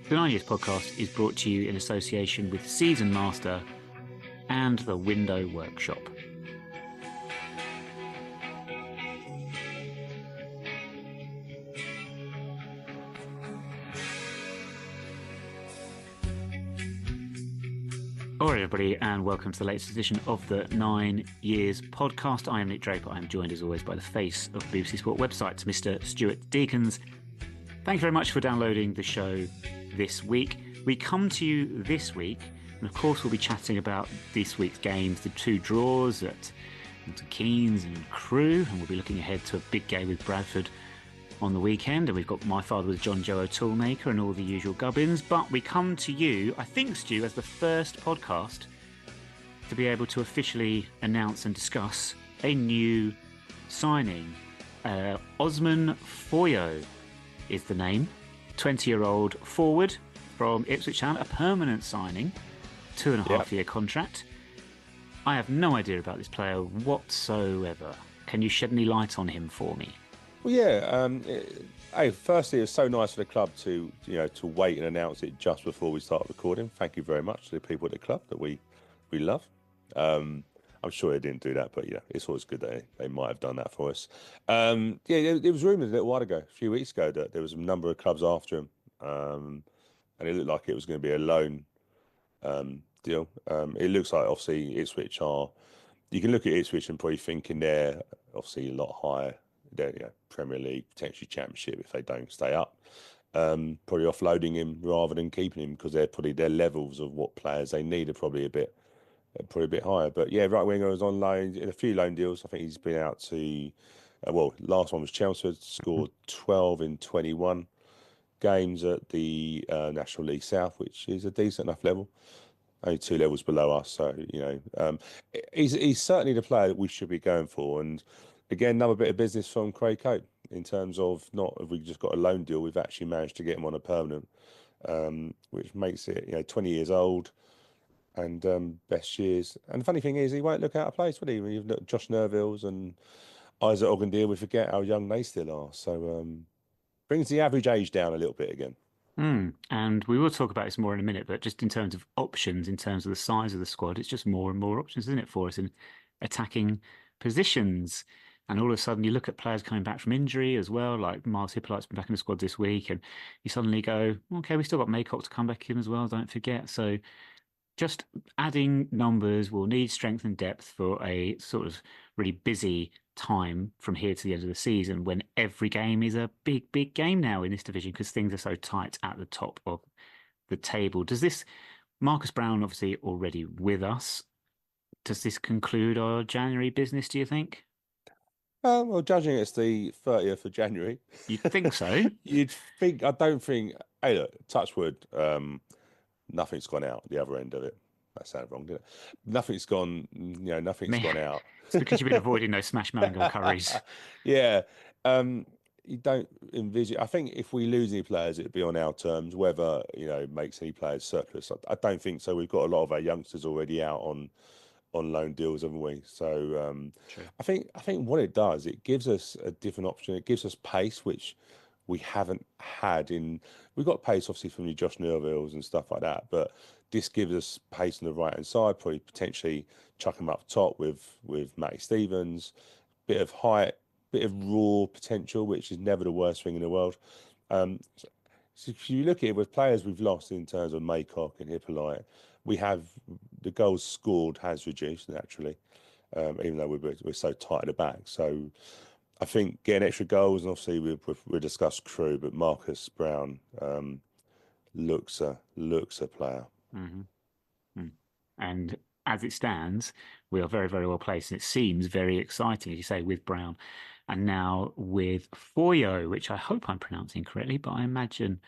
The 9 Years podcast is brought to you in association with Season Master and the Window Workshop. All right, everybody, and welcome to the latest edition of the 9 Years podcast. I am Nick Draper. I am joined, as always, by the face of the BBC Sport website, Mr. Stuart Deacons. Thank you very much for downloading the show this week. We come to you this week, and of course we'll be chatting about this week's games, the two draws at Milton Keynes and Crewe, and we'll be looking ahead to a big game with Bradford on the weekend, and we've got My Father Was John Joe Toolmaker and all the usual gubbins. But we come to you, I think, Stu, as the first podcast to be able to officially announce and discuss a new signing. Osman Foyo is the name. 20-year-old forward from Ipswich Town, a permanent signing, 2.5-year contract. I have no idea about this player whatsoever. Can you shed any light on him for me? Well, yeah. Firstly, it's so nice for the club to wait and announce it just before we start recording. Thank you very much to the people at the club that we love. I'm sure they didn't do that, but yeah, it's always good that they might have done that for us. It was rumoured a little while ago, a few weeks ago, that there was a number of clubs after him, and it looked like it was going to be a loan deal. It looks like obviously Ipswich are. You can look at Ipswich and probably thinking they're obviously a lot higher. They're Premier League, potentially Championship if they don't stay up. Probably offloading him rather than keeping him because their levels of what players they need are probably a bit higher. But yeah, right winger was on loan in a few loan deals. I think he's been out to last one was Chelmsford, scored 12 in 21 games at the National League South, which is a decent enough level. Only 2 levels below us, so he's certainly the player that we should be going for. And again, another bit of business from Craig Cope in terms of not if we just got a loan deal, we've actually managed to get him on a permanent, which makes it 20 years old and best years. And the funny thing is, he won't look out of place, will he? When you've looked at Josh Nervilles and Isaac Ogundeer, we forget how young they still are. So brings the average age down a little bit again. And we will talk about this more in a minute, but just in terms of options, in terms of the size of the squad, it's just more and more options, isn't it, for us in attacking positions? And all of a sudden you look at players coming back from injury as well, like Miles Hippolyte's been back in the squad this week, and you suddenly go, okay, we've still got Maycock to come back in as well, don't forget. So just adding numbers will need strength and depth for a sort of really busy time from here to the end of the season when every game is a big game now in this division because things are so tight at the top of the table. Does this, Marcus Brown obviously already with us, does this conclude our January business, do you think? Well, judging it's the 30th of January. You'd think so. You'd think, I don't think, hey, look, touch wood, nothing's gone out the other end of it. That sounded wrong, didn't it? Nothing's gone, nothing's gone out. It's because you've been avoiding those smash mango curries. Yeah. You don't envisage, I think if we lose any players, it'd be on our terms, whether, it makes any players surplus. I don't think so. We've got a lot of our youngsters already out on loan deals, haven't we? So I think what it does, it gives us a different option. It gives us pace, which we haven't had we've got pace obviously from the Josh Nervilles and stuff like that, but this gives us pace on the right hand side, probably potentially chuck him up top with Matty Stevens, bit of height, bit of raw potential, which is never the worst thing in the world. So if you look at it with players we've lost in terms of Maycock and Hippolyte, we have the goals scored has reduced naturally, even though we're so tight at the back. So I think getting extra goals, and obviously we discussed Crewe, but Marcus Brown looks a player. Mm-hmm. And as it stands, we are very, very well placed, and it seems very exciting, as you say, with Brown, and now with Foyo, which I hope I'm pronouncing correctly, but I imagine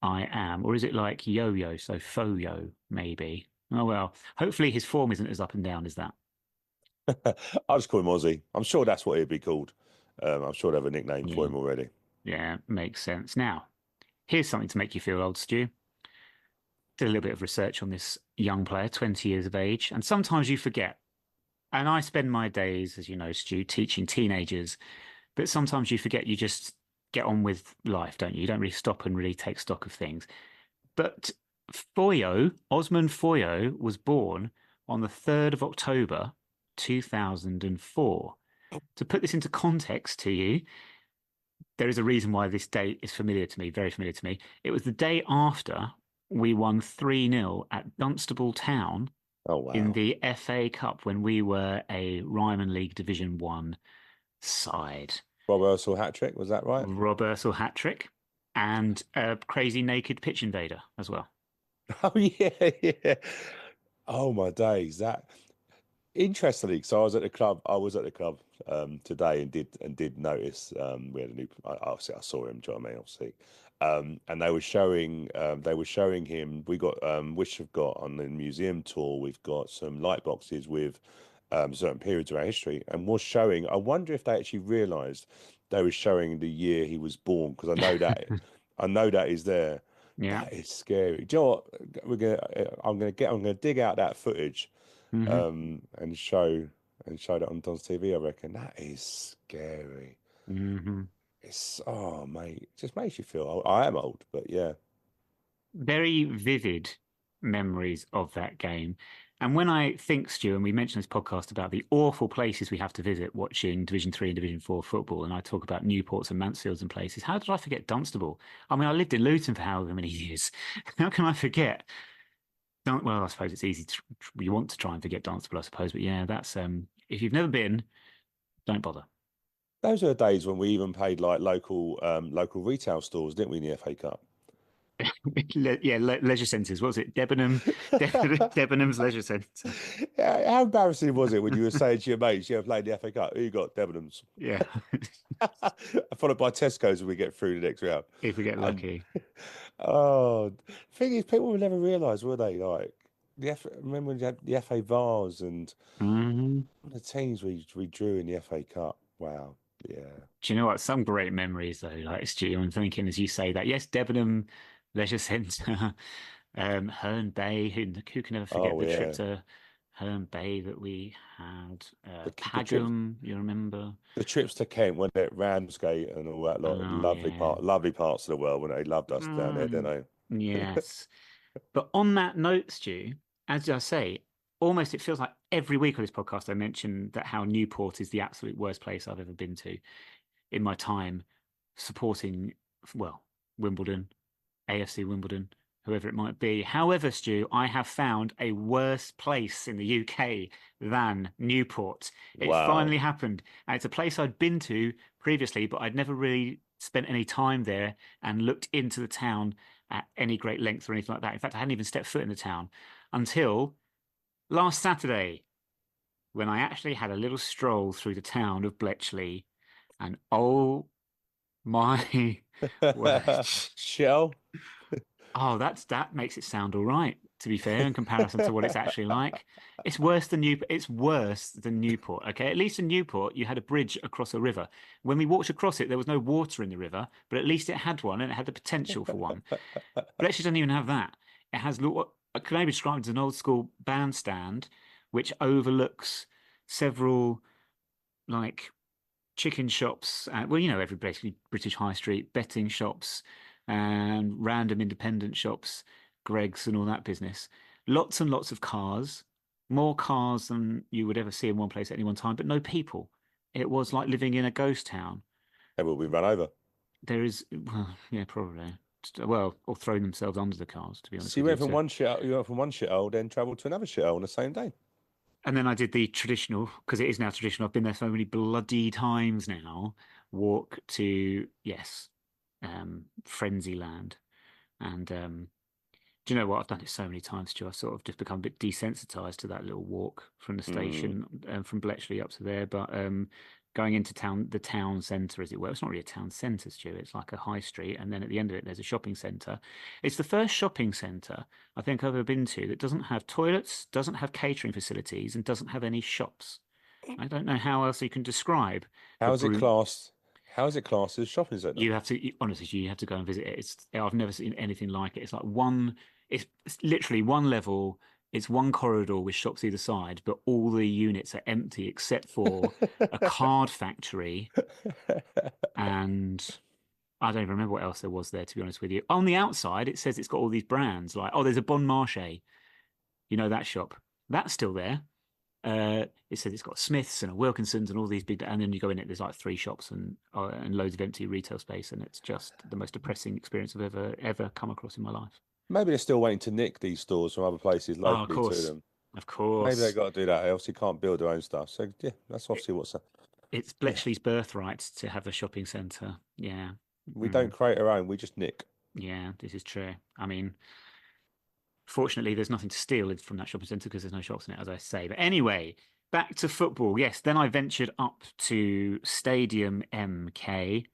I am. Or is it like yo-yo, so Foyo, maybe? Oh, well, hopefully his form isn't as up and down as that. I'll just call him Aussie. I'm sure that's what he'd be called. I'm sure they have a nickname for him already. Yeah, makes sense. Now, here's something to make you feel old, Stu. Did a little bit of research on this young player, 20 years of age, and sometimes you forget. And I spend my days, as you know, Stu, teaching teenagers, but sometimes you forget, you just get on with life, don't you? You don't really stop and really take stock of things. But Osman Foyo, was born on the 3rd of October, 2004. To put this into context to you, there is a reason why this date is familiar to me, very familiar to me. It was the day after we won 3-0 at Dunstable Town Oh wow. in the FA Cup when we were a Ryman League Division 1 side. Rob Ursel hat trick, was that right? Rob Ursel hat trick and a crazy naked pitch invader as well. Oh yeah, yeah. Oh my days. That interestingly, so I was at the club today and did notice we had a new obviously I saw him, do you know what I mean? Obviously. And they were showing him, we got which have got on the museum tour, we've got some light boxes with certain periods of our history, and was showing, I wonder if they actually realised they were showing the year he was born, because I know that is there. Yeah. That is scary. Do you know what? I'm gonna dig out that footage and show that on Don's TV. I reckon that is scary. It's, oh mate, it just makes you feel old. I am old, but yeah. Very vivid memories of that game. And when I think, Stu, and we mentioned this podcast about the awful places we have to visit watching Division 3 and Division 4 football, and I talk about Newports and Mansfields and places, how did I forget Dunstable? I mean, I lived in Luton for however many years. How can I forget? Well, I suppose it's easy to, you want to try and forget Dunstable, I suppose, but yeah, that's if you've never been, don't bother. Those are the days when we even played like local retail stores, didn't we, in the FA Cup? Leisure centres. What was it? Debenhams Leisure Centre. How embarrassing was it when you were saying to your mates, "Yeah, played the FA Cup. Who you got? Debenhams." Yeah. Followed by Tesco's when we get through the next round. If we get And lucky. oh, the thing is, people would never realise, were they? Like remember when you had the FA Vars and Hmm. the teams we drew in the FA Cup. Wow, yeah. Do you know what? Some great memories though. Like Stu, I'm thinking as you say that. Yes, Debenham Leisure Centre, Herne Bay. Who can ever forget Oh the trip yeah. to Herne Bay that we had? The trips Pagham, you remember? the trips to Kent, when at Ramsgate and all that lot, Oh yeah. lovely parts of the world when they loved us down there, Mm, didn't they? yes. But on that note, Stu, as I say, almost it feels like every week on this podcast I mention that how Newport is the absolute worst place I've ever been to in my time supporting, well, Wimbledon, AFC Wimbledon, whoever it might be. However, Stu, I have found a worse place in the UK than Newport. It Wow. finally happened. And it's a place I'd been to previously, but I'd never really spent any time there and looked into the town at any great length or anything like that. In fact, I hadn't even stepped foot in the town until last Saturday when I actually had a little stroll through the town of Bletchley. And oh my word. Shell. Oh, that makes it sound all right, to be fair, in comparison to what it's actually like. It's worse than Newport, okay? At least in Newport, you had a bridge across a river. When we walked across it, there was no water in the river, but at least it had one and it had the potential for one. But actually doesn't even have that. It has what can only be described as an old school bandstand, which overlooks several like chicken shops, well, every basically British high street, betting shops, and random independent shops, Greggs and all that business. Lots and lots of cars, more cars than you would ever see in one place at any one time, but no people. It was like living in a ghost town. They will be run over. There is, well, yeah, probably. Well, or thrown themselves under the cars, to be honest So with you. So, you went from one shithole, then travelled to another shithole on the same day. and then I did the traditional, because it is now traditional. I've been there so many bloody times now. Walk to, yes, Frenzy Land. And do you know what? I've done it so many times, Stu. I've sort of just become a bit desensitized to that little walk from the Mm. station, from Bletchley up to there. But going into town, the town centre, as it were, it's not really a town centre, Stu. It's like a high street. And then at the end of it, there's a shopping centre. It's the first shopping centre I think I've ever been to that doesn't have toilets, doesn't have catering facilities, and doesn't have any shops. I don't know how else you can describe the How is it brute. classed? How is it classed as a shopping centre? Honestly, you have to go and visit it. I've never seen anything like it. It's like it's literally one level. It's one corridor with shops either side, but all the units are empty except for a card factory and I don't even remember what else there was there, to be honest with you. On the outside, it says it's got all these brands like, oh, there's a Bon Marché, that shop. That's still there. It says it's got Smiths and a Wilkinson's and all these big, and then you go in it, there's like three shops and loads of empty retail space, and it's just the most depressing experience I've ever come across in my life. Maybe they're still waiting to nick these stores from other places Oh, of locally to course, them. of Maybe they course. got to do that. They obviously can't build their own stuff. So yeah, that's It, obviously what's it's yeah. Bletchley's birthright to have a shopping centre. Yeah. We don't Mm, create our own. We just nick. yeah, this is true. I mean, fortunately, there's nothing to steal from that shopping centre because there's no shops in it, as I say. But anyway, back to football. Yes, then I ventured up to Stadium MK.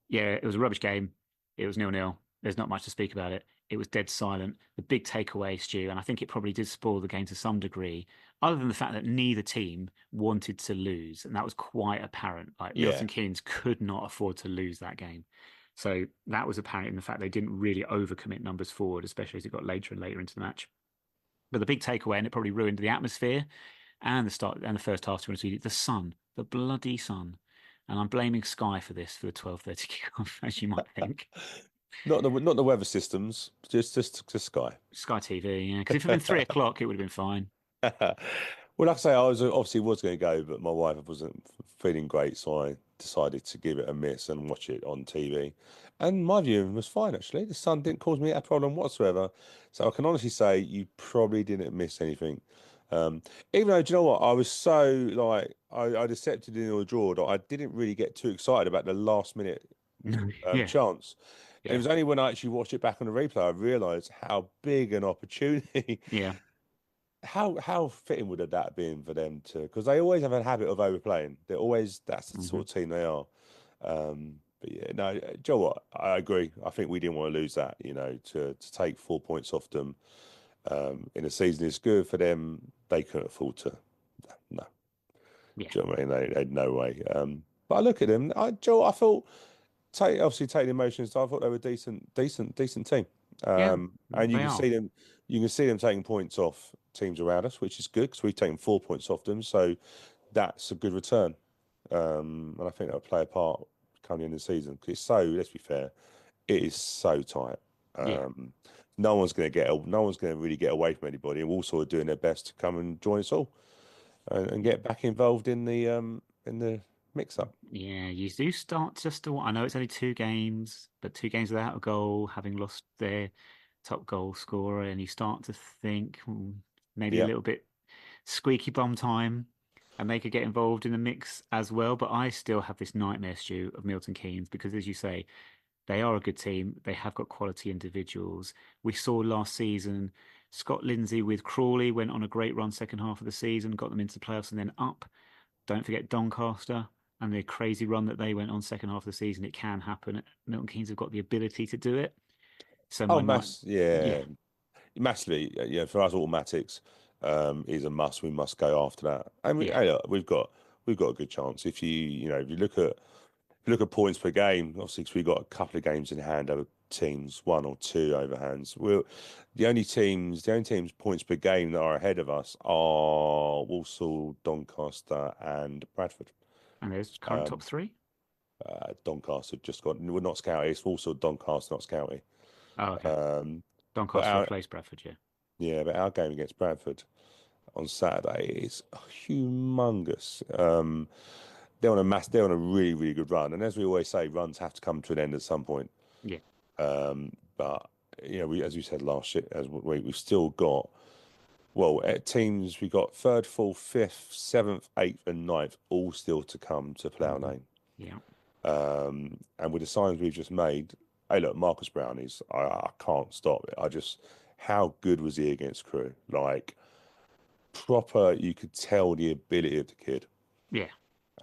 Yeah, it was a rubbish game. It was 0-0. There's not much to speak about it. It was dead silent. The big takeaway, Stu, and I think it probably did spoil the game to some degree, other than the fact that neither team wanted to lose, and that was quite apparent. Like Yeah. Milton Keynes could not afford to lose that game. So that was apparent in the fact they didn't really overcommit numbers forward, especially as it got later and later into the match. But the big takeaway, and it probably ruined the atmosphere and the start and the first half, to be honest with you, the sun, the bloody sun. And I'm blaming Sky for this for the 12:30 kickoff, as you might think. Not the weather systems, just Sky. Sky TV, yeah. Because if it had been 3 o'clock, it would have been fine. Well, like I say, I was obviously was going to go, but my wife wasn't feeling great, so I decided to give it a miss and watch it on TV. And my viewing was fine, actually. The sun didn't cause me a problem whatsoever. So I can honestly say you probably didn't miss anything. Um, Even though, do you know what? I was so like I'd accepted in a draw that I didn't really get too excited about the last minute Yeah, chance. And it yeah, was only when I actually watched it back on the replay I realised how big an opportunity. yeah, How fitting would have that been for them to? Because they always have a habit of overplaying. That's the hmm sort of team they are. But yeah, no, do you know what? I agree. I think we didn't want to lose that. To take 4 points off them in a season is good for them. They couldn't afford to. No, yeah, do you know what I mean? They had no way. But I look at them. Joe, I thought taking emotions. I thought they were a decent team. yeah. And you They can are. see them. You can see them taking points off teams around us, which is good because we've taken 4 points off them. So that's a good return. And I think that'll play a part coming in the season because it's so. Let's be fair, it is so tight. Yeah, Um, no one's going to really get away from anybody, and we're all sort of doing their best to come and join us all and get back involved in the mix up. yeah. You do start just to. I know it's only 2 games, but 2 games without a goal, having lost their top goal scorer, and you start to think maybe a Yeah. little bit squeaky bum time, and they could get involved in the mix as well. But I still have this nightmare, Stu, of Milton Keynes because, as you say, they are a good team. They have got quality individuals. We saw last season Scott Lindsay with Crawley went on a great run second half of the season, got them into the playoffs and then up. Don't forget Doncaster and the crazy run that they went on second half of the season. It can happen. Milton Keynes have got the ability to do it. So Oh, my night, yeah, yeah, massively. Yeah, for us, automatics is a must. We must go after that. And yeah, hey, look, we've got a good chance. If you look at points per game, obviously, 'cause we've got a couple of games in hand over teams, one or two over hands. The only teams points per game that are ahead of us are Walsall, Doncaster, and Bradford. and there's current top three. Doncaster just got we're not Scouty. It's Walsall, Doncaster, not Scouty. Oh, okay. Um, but Doncaster our replaced Bradford, yeah. Yeah, but our game against Bradford on Saturday is humongous. They're on a really, really good run, and as we always say, runs have to come to an end at some point. Yeah. But as we said last year, we've still got at teams we got third, fourth, fifth, seventh, eighth, and ninth all still to come to play our hmm name. Yeah. And with the signs we've just made, hey, look, Marcus Brown I can't stop it. How good was he against Crew? Like proper, you could tell the ability of the kid. Yeah.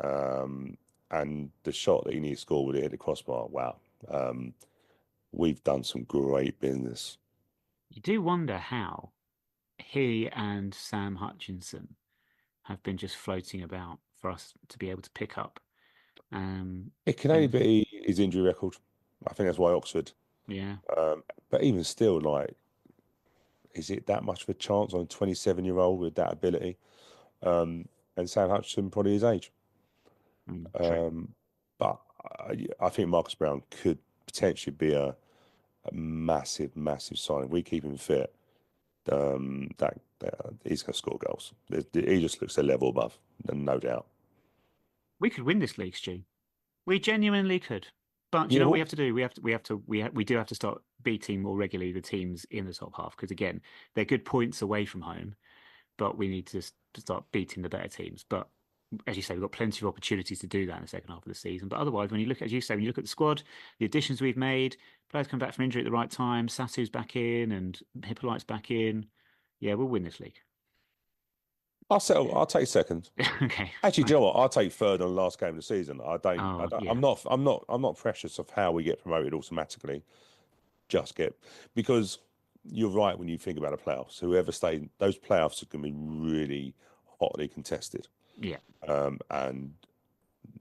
Um, and the shot that he needs to score with it hit the crossbar. Wow. We've done some great business. You do wonder how he and Sam Hutchinson have been just floating about for us to be able to pick up. It can only And be his injury record. I think that's why Oxford. yeah, But even still, like, is it that much of a chance on a 27-year-old with that ability? And Sam Hutchinson probably his age. true. But I think Marcus Brown could potentially be a massive, massive signing. We keep him fit. That he's going to score goals. He just looks a level above, no doubt. We could win this league, Stu. We genuinely could. But do you Yeah, know what we well, have to do? We do have to start beating more regularly the teams in the top half because again, they're good points away from home, but we need to start beating the better teams. But as you say, we've got plenty of opportunities to do that in the second half of the season. But otherwise, when you look, as you say, when you look at the squad, the additions we've made, players come back from injury at the right time, Satu's back in and Hippolyte's back in. Yeah, we'll win this league. I'll settle. I'll take second. Okay, Actually, do fine. you know what? I'll take third on the last game of the season. Oh, yeah. I'm not precious of how we get promoted automatically. Just get because you're right when you think about the playoffs. Whoever stayed, those playoffs are going to be really hotly contested, Yeah. and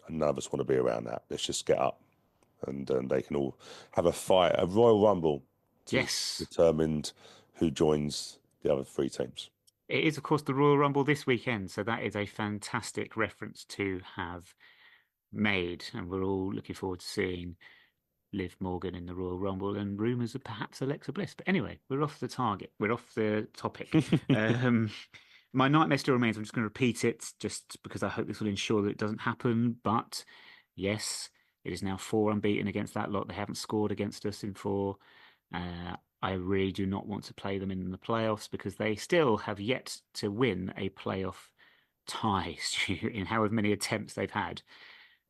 none of us want to be around that. Let's just get up, and they can all have a fight, a Royal Rumble to Yes. determine who joins the other three teams. It is, of course, the Royal Rumble this weekend, so that is a fantastic reference to have made, and we're all looking forward to seeing Liv Morgan in the Royal Rumble and rumours of perhaps Alexa Bliss. But anyway, we're off the target. We're off the topic. Um, my nightmare still remains. I'm just going to repeat it just because I hope this will ensure that it doesn't happen. But yes, it is now four unbeaten against that lot. They haven't scored against us in four. I really do not want to play them in the playoffs because they still have yet to win a playoff tie in however many attempts they've had.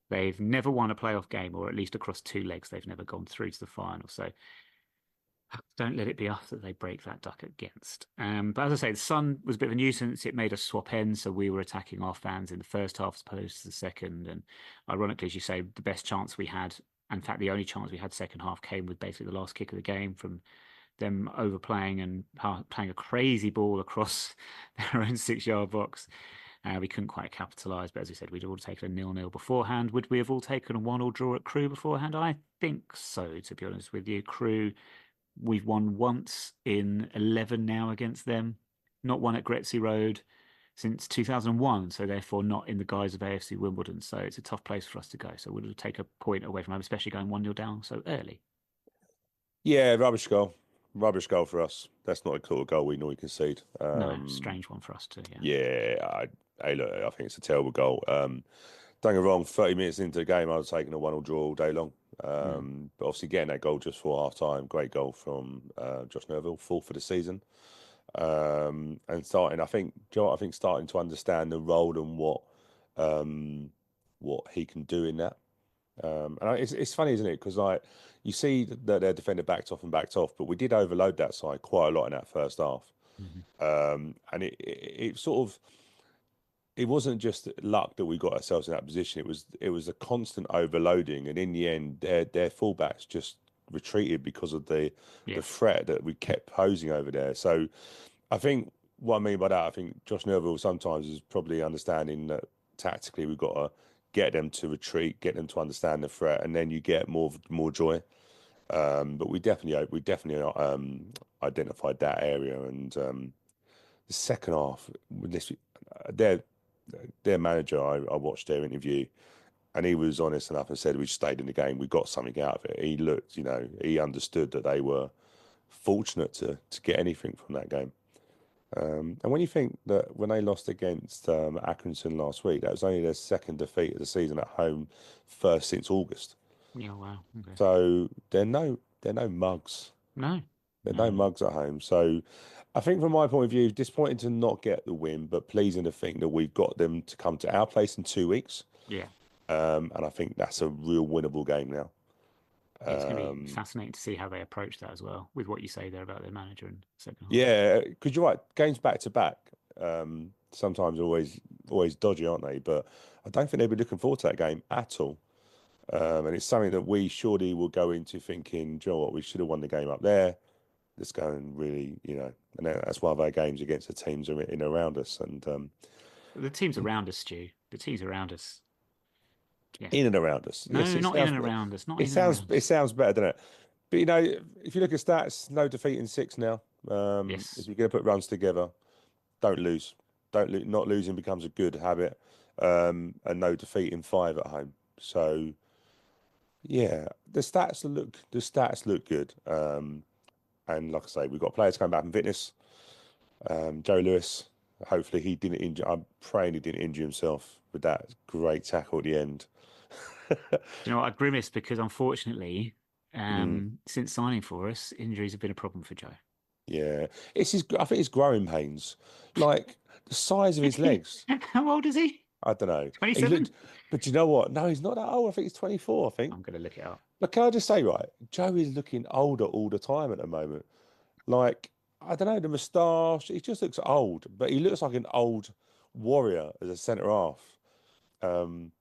They've never won a playoff game, or at least across two legs, they've never gone through to the final. So don't let it be us that they break that duck against. But as I say, the sun was a bit of a nuisance. It made us swap ends, so we were attacking our fans in the first half as opposed to the second. And ironically, as you say, the best chance we had, in fact, the only chance we had second half came with basically the last kick of the game from them overplaying and playing a crazy ball across their own 6 yard box. We couldn't quite capitalise, but as we said, we'd all taken a 0-0 beforehand. Would we have all taken a 1-1 draw at Crewe beforehand? I think so, to be honest with you. Crewe, we've won once in 11 now against them, not one at Gretzey Road since 2001, so therefore not in the guise of AFC Wimbledon. So it's a tough place for us to go. So we'll take a point away from home, especially going 1-0 down so early. Yeah, rubbish goal for us. That's not a sort of goal we normally concede. No, strange one for us too, yeah. Yeah, hey, look, I think it's a terrible goal. Don't get me wrong, 30 minutes into the game, I was taking a 1-1 draw all day long. Mm. But obviously getting that goal just for half time, great goal from Josh Nerville, fourth for the season. And starting, I think, do you know what, I think starting to understand the role and what he can do in that. And it's funny, isn't it? Because like you see that their defender backed off, but we did overload that side quite a lot in that first half. Mhm. And it sort of it wasn't just luck that we got ourselves in that position. It was a constant overloading, and in the end, their fullbacks just retreated because of the Yeah. threat that we kept posing over there. So I think what I mean by that, I think Josh Nerville sometimes is probably understanding that tactically we've got to get them to retreat, get them to understand the threat, and then you get more joy. But we definitely identified that area, and the second half, their their manager, I watched their interview, and he was honest enough and said we stayed in the game, we got something out of it. He looked, he understood that they were fortunate to get anything from that game. And when you think that when they lost against Accrington last week, that was only their second defeat of the season at home, first since August. Yeah, wow. Okay. So they're no mugs. No, They're no, no no. mugs at home. So I think from my point of view, disappointing to not get the win, but pleasing to think that we've got them to come to our place in 2 weeks. Yeah. And I think that's a real winnable game now. Yeah, it's going to be Um, fascinating to see how they approach that as well, with what you say there about their manager in the second half. yeah, because you're right, games back to back, sometimes always dodgy, aren't they? But I don't think they'll be looking forward to that game at all. And it's something that we surely will go into thinking, do you know what, we should have won the game up there. Let's go and really, and that's one of our games against the teams in and around us. And The teams around us, Stu. The teams around us. Yeah. in and around us. Yes, No, not in and around us. Not it in and sounds around it us. sounds better, doesn't it? But if you look at stats, no defeat in six now. If Yes. you're going to put runs together, don't lose. Don't lo Not losing becomes a good habit. And no defeat in five at home. So Yeah, the stats look good. And like I say, we've got players coming back from fitness. Joe Lewis, hopefully he didn't injure. I'm praying he didn't injure himself with that great tackle at the end. Do you know what? I grimace because unfortunately, Mm, since signing for us, injuries have been a problem for Joe. yeah, I think it's growing pains, like the size of his legs. How old is he? I don't know. He 27? looked, but you know what? No, he's not that old. I think he's 24. I think. I'm going to look it up. But can I just say, right, Joe is looking older all the time at the moment. Like, I don't know, the moustache, he just looks old, but he looks like an old warrior as a centre half. Um,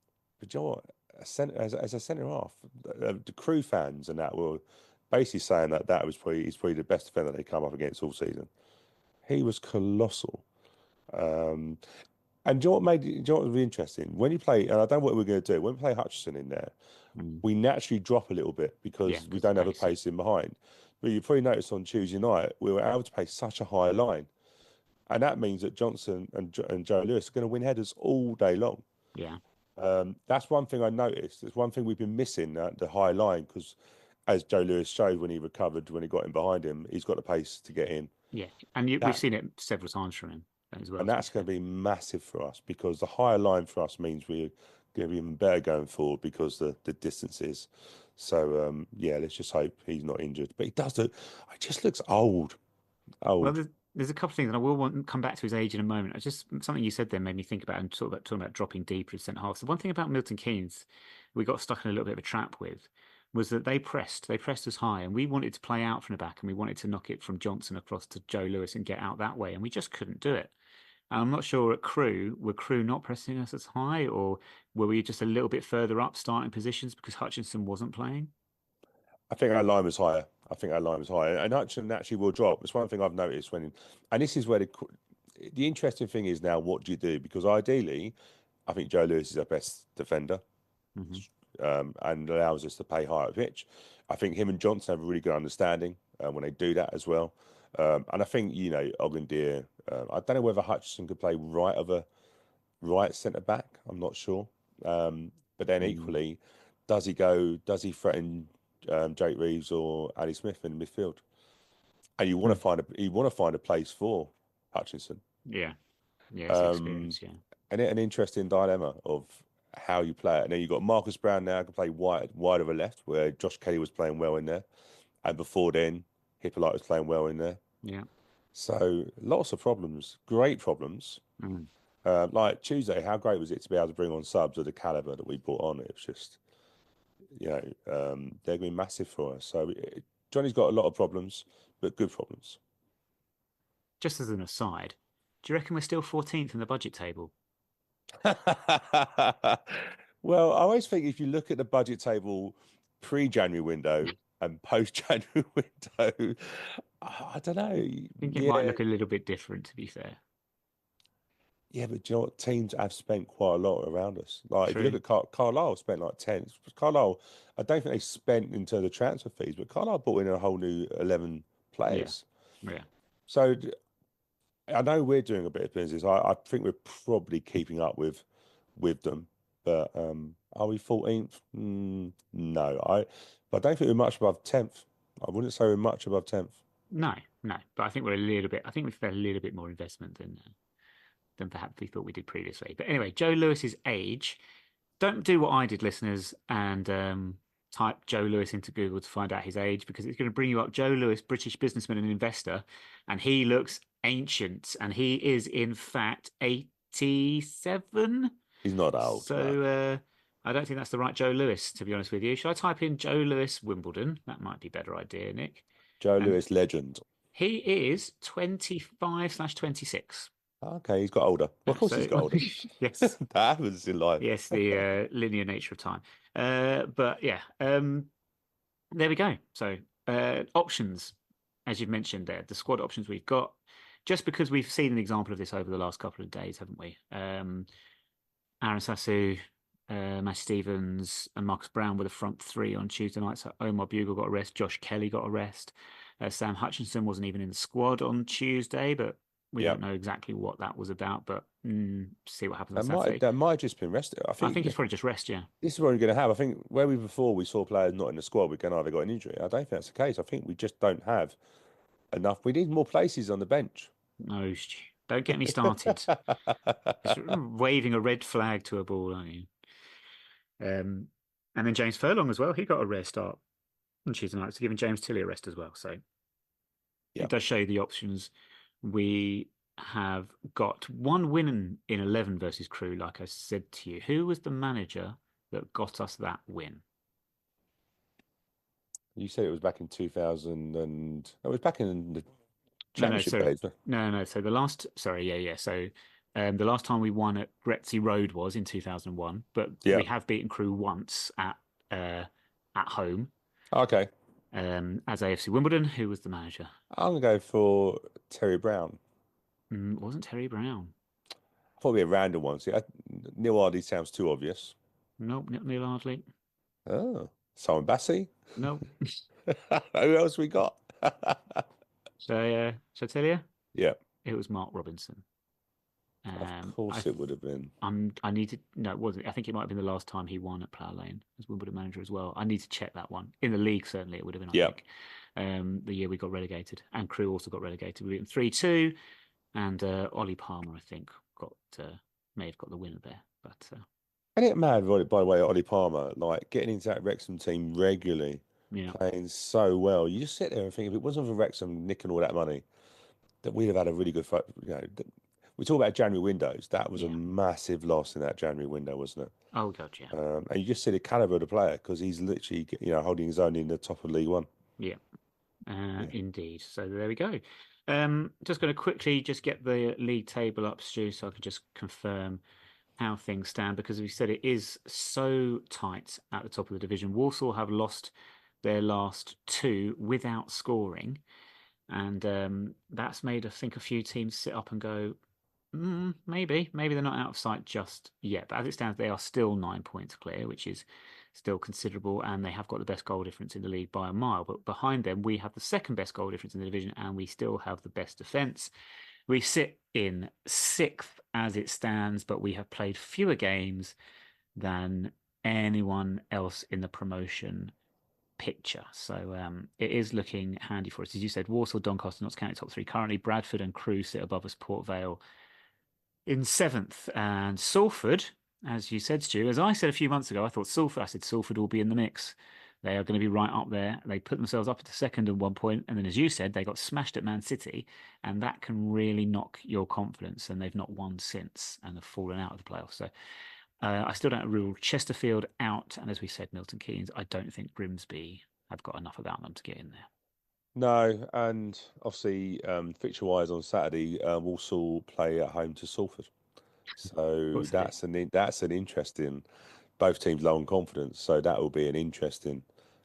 but you know what? As a centre half, the crew fans and that were basically saying that he's probably the best defender they come up against all season. He was colossal. Um, and do you know what was really interesting? When you play, and I don't know what we're going to do, when we play Hutchison in there, Mm. we naturally drop a little bit Yeah, because we because the don't have a pace. pace in behind. But you probably noticed on Tuesday night, we were able to play such a high line. And that means that Johnson and Joe Lewis are going to win headers all day long. Yeah, That's one thing I noticed. It's one thing we've been missing, the high line, because as Joe Lewis showed when he recovered, when he got in behind him, he's got the pace to get in. yeah. And we've That seen it several times from him as well, and to be that's going fair. to be massive for us because the higher line for us means we're going to be even better going forward because the distances. So yeah, let's just hope he's not injured. But he does look, he just looks old, Well, old. there's a couple of things, and I will want to come back to his age in a moment. I just something you said there made me think about and talking about dropping deeper as centre half. So one thing about Milton Keynes we got stuck in a little bit of a trap with was that they pressed us high, and we wanted to play out from the back, and we wanted to knock it from Johnson across to Joe Lewis and get out that way, and we just couldn't do it. And I'm not sure at Crew, were Crew not pressing us as high, or were we just a little bit further up starting positions because Hutchinson wasn't playing? I think our line was higher. I think our line was higher, and Hutchinson actually will drop. It's one thing I've noticed and this is where the interesting thing is now. What do you do? Because ideally, I think Joe Lewis is our best defender. Hmm. And allows us to play higher pitch. I think him and Johnson have a really good understanding when they do that as well. And I think Ogundeer. I don't know whether Hutchinson could play right centre back. I'm not sure. But then Mm. equally, does he go? Does he threaten Jake Reeves or Ali Smith in midfield? And you want to find a place for Hutchinson. Yeah, yeah, it's the Um, experience. Yeah, and an interesting dilemma of how you play it. And then you've got Marcus Brown now can play wide of a left, where Josh Kelly was playing well in there, and before then Hippolyte was playing well in there. yeah. So lots of problems, great problems. Mm. Like Tuesday, how great was it to be able to bring on subs of the caliber that we brought on? It was just, they're going to be massive for us. So Johnny's got a lot of problems, but good problems. Just as an aside, do you reckon we're still 14th in the budget table? Well, I always think if you look at the budget table pre-January window and post-January window, I don't know. I think it might Yeah, look a little bit different, to be fair. yeah, but do you know what? Teams have spent quite a lot around us. Like if you look True. at Carlisle, spent like 10. Carlisle, I don't think they spent in terms of transfer fees, but Carlisle brought in a whole new 11 Yeah, players. yeah. So I know we're doing a bit of business. I think we're probably keeping up with them. But are we 14th? No, but I don't think we're much above 10th. I wouldn't say we're much above 10th. No, no. But I think we're a little bit. I think we've had a little bit more investment than perhaps we thought we did previously. But anyway, Joe Lewis's age. Don't do what I did, listeners, and type Joe Lewis into Google to find out his age because it's going to bring you up Joe Lewis, British businessman and investor, and he looks ancient, and he is in fact 87. He's not old, no. So I don't think that's the right Joe Lewis, to be honest with you. Should I type in Joe Lewis Wimbledon? That might be a better idea, Nick. Joe And Lewis, legend. he is 25/26. Okay, he's got older. Well, of course he's So got older. yes, That happens in life. yes, the linear nature of time. But yeah, there we go. So options, as you've mentioned there, the squad options we've got, just because we've seen an example of this over the last couple of days, haven't we? Aaron Sassu, Matt Stevens, and Marcus Brown were the front three on Tuesday night. So Omar Bugle got a rest, Josh Kelly got a rest. Sam Hutchinson wasn't even in the squad on Tuesday, but We Yeah. don't know exactly what that was about, but see what happens on That Saturday. might have just been rested. I I think think it's probably just rest, yeah. this is what we're going to have. I think where we before we saw players not in the squad, we're going to either got an injury. I don't think that's the case. I think we just don't have enough. We need more places on the bench. No, don't get me started. Just waving a red flag to a ball, aren't you? And then James Furlong as well. He got a rare start on Tuesday night, so giving James Tilley a rest as well. So Yeah. it does show you the options. We have got one win in 11 versus Crew, like I said to you. Who was the manager that got us that win? You said it was back in 2000 and it was back in the No, championship so days. no. So the last, sorry, yeah. So the last time we won at Gretzey Road was in 2001, but Yeah. we have beaten Crew once at home Okay. as AFC Wimbledon. Who was the manager? I'm going to go for Terry Brown. It wasn't Terry Brown. Probably a random one. See, Neil Hardy sounds too obvious. Nope, not Neil Ardley. Oh, Simon Bassi. Nope. Who else we got? Shall I tell you? Yeah, It was Mark Robinson. of course it would have been. I need to no, it wasn't. I think it might have been the last time he won at Plough Lane as Wimbledon manager as well. I need to check that one. In the league, certainly it would have been, I Yeah. think. The year we got relegated. And Crew also got relegated. We beat them 3-2. And Ollie Palmer, I think, got may have got the winner there. But And it mad, by the way, Ollie Palmer, like getting into that Wrexham team regularly, yeah. playing so well. You just sit there and think, if it wasn't for Wrexham nicking all that money, that we'd have had a really good, we talk about January windows. That was a Yeah. massive loss in that January window, wasn't it? Oh god, yeah. And you just see the caliber of the player because he's literally, holding his own in the top of League One. Yeah. Yeah. Indeed. So there we go. Just going to quickly just get the league table up, Stu, so I can just confirm how things stand because we said it is so tight at the top of the division. Walsall have lost their last two without scoring, and that's made I think a few teams sit up and go, maybe they're not out of sight just yet. But as it stands, they are still 9 points clear, which is still considerable, and they have got the best goal difference in the league by a mile. But behind them, we have the second best goal difference in the division, and we still have the best defence. We sit in sixth as it stands, but we have played fewer games than anyone else in the promotion picture. So it is looking handy for us. As you said, Walsall, Doncaster, Notts County top three. Currently, Bradford and Crewe sit above us, Port Vale in seventh. And Salford, as you said, Stu, as I said a few months ago, I said Salford will be in the mix. They are going to be right up there. They put themselves up into second at one point, and then, as you said, they got smashed at Man City, and that can really knock your confidence. And they've not won since, and have fallen out of the playoffs. So I still don't rule Chesterfield out, and as we said, Milton Keynes. I don't think Grimsby have got enough about them to get in there. No, and obviously, fixture-wise on Saturday, Walsall play at home to Salford. So that's an interesting. Both teams low on confidence, so that will be an interesting